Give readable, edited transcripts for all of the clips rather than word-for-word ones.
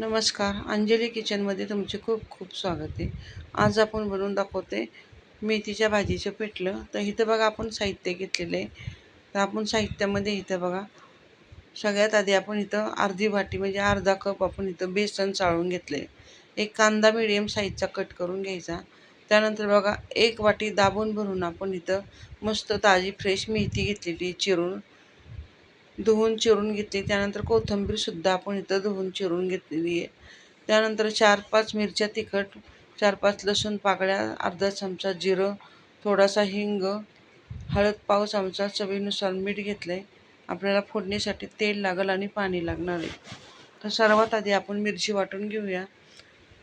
नमस्कार, अंजली किचनमध्ये तुमचे खूप खूप स्वागत आहे. आज आपण बनवून दाखवते मेथीच्या भाजीचं पिठलं. तर इथं बघा आपण साहित्य घेतलेलं आहे. तर आपण साहित्यामध्ये इथं बघा सगळ्यात आधी आपण इथं अर्धी वाटी म्हणजे अर्धा कप आपण इथं बेसन चाळून घेतले. एक कांदा मिडियम साईजचा कट करून घ्यायचा. त्यानंतर बघा एक वाटी दाबून भरून आपण इथं मस्त ताजी फ्रेश मेथी घेतलेली चिरून धुवून चिरून घेतली. त्यानंतर कोथिंबीरसुद्धा आपण इथं धुवून चिरून घेतलेली आहे. त्यानंतर 4-5 मिरच्या तिखट, 4-5 लसूण पाकळ्या, अर्धा चमचा जिरं, थोडासा हिंग, हळद पाव चमचा, चवीनुसार मीठ घेतलं आहे. आपल्याला फोडणीसाठी तेल लागेल आणि पाणी लागणार आहे. तर सर्वात आधी आपण मिरची वाटून घेऊया.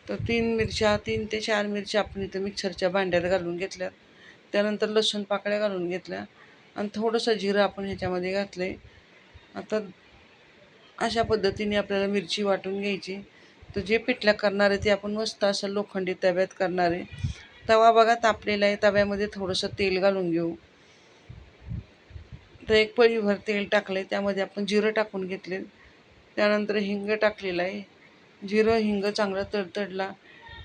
तर 3 ते 4 मिरच्या आपण इथं मिक्सरच्या भांड्यात घालून घेतल्यात. त्यानंतर लसूण पाकळ्या घालून घेतल्या आणि थोडंसं जिरं आपण ह्याच्यामध्ये घातलं आहे. आता अशा पद्धतीने आपल्याला मिरची वाटून घ्यायची. तर जे पिठलं करणार आहे ते आपण मस्त असं लोखंडी तव्यात करणार आहे. तवा बघा तापलेला आहे. तव्यामध्ये थोडंसं तेल घालून घेऊ. तर एक पळीभर तेल टाकलं आहे. त्यामध्ये आपण जिरं टाकून घेतले. त्यानंतर हिंग टाकलेला आहे. जिरं हिंग चांगलं तडतडला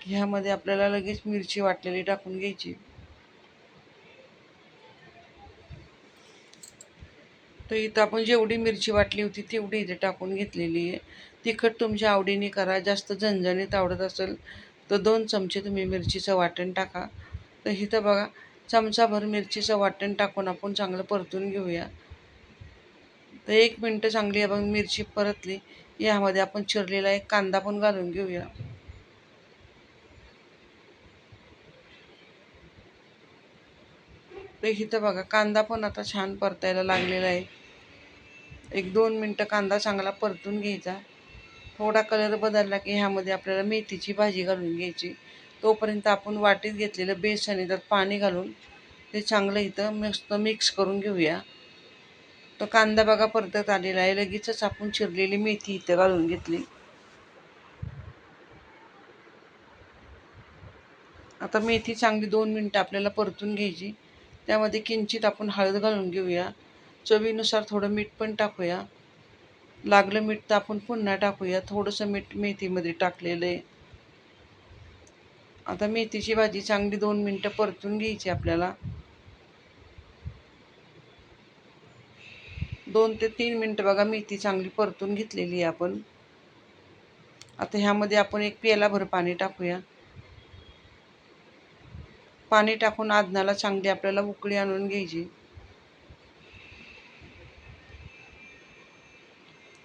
की ह्यामध्ये आपल्याला लगेच मिरची वाटलेली टाकून घ्यायची. तर इथं आपण जेवढी मिरची वाटली होती तेवढी इथे टाकून घेतलेली आहे. तिखट तुमच्या आवडीने करा. जास्त झणझणीत आवडत असेल तर 2 चमचे तुम्ही मिरचीचं वाटण टाका. तर इथं बघा चमचाभर मिरचीचं वाटण टाकून आपण चांगलं परतून घेऊया. तर 1 मिनटं चांगली आपण मिरची परतली. यामध्ये आपण चिरलेला एक कांदा पण घालून घेऊया. तर इथं बघा कांदा पण आता छान परतायला लागलेला आहे. 1-2 मिनटं कांदा चांगला परतून घ्यायचा. थोडा कलर बदलला की ह्यामध्ये आपल्याला मेथीची भाजी घालून घ्यायची. तोपर्यंत आपण वाटीत घेतलेलं बेसन त्यात पाणी घालून ते चांगलं इथं मस्त मिक्स करून घेऊया. तो कांदा बघा परतत आलेला आहे. लगेचच आपण चिरलेली मेथी इथं घालून घेतली. आता मेथी चांगली 2 मिनटं आपल्याला परतून घ्यायची. त्यामध्ये किंचित आपण हळद घालून घेऊया. चवीनुसार थोडं मीठ पण टाकूया. लागलं मीठ तर आपण पुन्हा टाकूया. थोडंसं मीठ मेथीमध्ये टाकलेलं आहे. आता मेथीची भाजी चांगली 2 मिनटं परतून घ्यायची आपल्याला. 2 ते 3 मिनटं बघा मेथी चांगली परतून घेतलेली आहे आपण. आता ह्यामध्ये आपण 1 पेलाभर पाणी टाकूया. पाणी टाकून आदनाला चांगली आपल्याला उकळी आणून घ्यायची.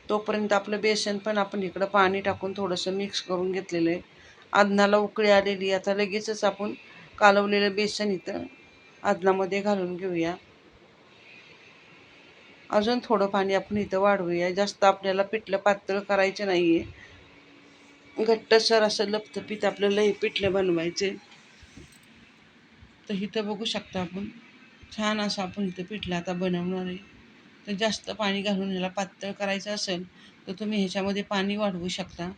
तोपर्यंत आपलं बेसन पण आपण इकडं पाणी टाकून थोडंसं मिक्स करून घेतलेलं आहे. आदनाला उकळी आलेली. आता लगेचच आपण कालवलेलं बेसन इथं आदनामध्ये घालून घेऊया. अजून थोडं पाणी आपण इथं वाढवूया. जास्त आपल्याला पिठलं पातळ करायचं नाही आहे. घट्टसर असं लपतपीत आपल्याला हे पिठलं बनवायचे. तर इथं बघू शकता आपण छान असं आपण इथं पिठलं आता बनवणार आहे. तर जास्त पाणी घालून ह्याला पातळ करायचं असेल तर तुम्ही ह्याच्यामध्ये पाणी वाढवू शकता.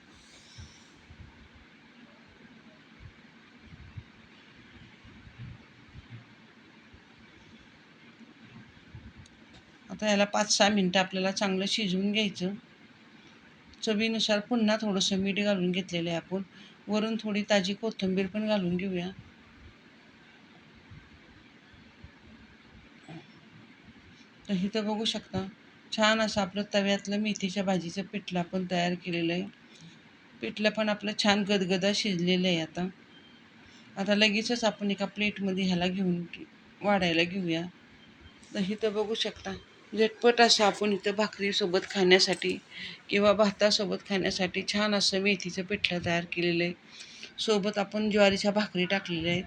आता ह्याला 5-6 मिनटं आपल्याला चांगलं शिजवून घ्यायचं. चवीनुसार पुन्हा थोडंसं मीठ घालून घेतलेलं आहे आपण. वरून थोडी ताजी कोथिंबीर पण घालून घेऊया. तर इथं बघू शकता छान असं आपलं तव्यातलं मेथीच्या भाजीचं पिठलं आपण तयार केलेलं आहे. पिठलं पण आपलं छान गदगदा शिजलेलं आहे. आता लगेचच आपण एका प्लेटमध्ये ह्याला घेऊन वाढायला घेऊया. तर इथं बघू शकता झटपट असं आपण इथं भाकरीसोबत खाण्यासाठी किंवा भातासोबत खाण्यासाठी छान असं मेथीचं पिठलं तयार केलेलं आहे. सोबत आपण ज्वारीच्या भाकरी टाकलेल्या आहेत.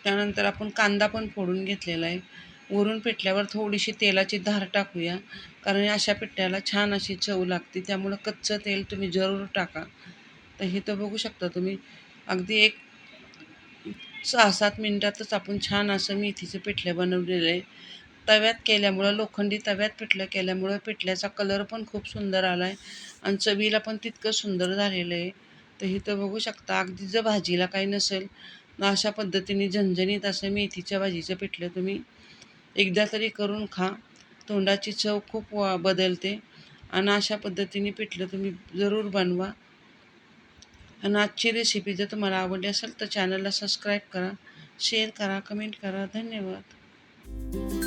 त्यानंतर आपण कांदा पण फोडून घेतलेला आहे. वरून पिठल्यावर थोडीशी तेलाची धार टाकूया. कारण अशा पिठल्याला छान अशी चव लागते. त्यामुळं कच्चं तेल तुम्ही जरूर टाका. तर हे तर बघू शकता तुम्ही अगदी एक 6-7 मिनटातच आपण छान असं मेथीचं पिठलं बनवलेलं आहे. तव्यात केल्यामुळं लोखंडी तव्यात पिठलं केल्यामुळं पिठल्याचा कलर पण खूप सुंदर आला आहे आणि चवीला पण तितकं सुंदर झालेलं आहे. तर इथं बघू शकता अगदी जर भाजीला काही नसेल अशा पद्धतीने झणझणीत असं मेथीच्या भाजीचं पिठलं तुम्ही एकदा तरी करून खा. तोंडाची चव खूप बदलते आणि अशा पद्धतीने पिठलं तुम्ही जरूर बनवा. आणि आजची रेसिपी जर तुम्हाला आवडली असेल तर चॅनलला सबस्क्राईब करा, शेअर करा, कमेंट करा. धन्यवाद.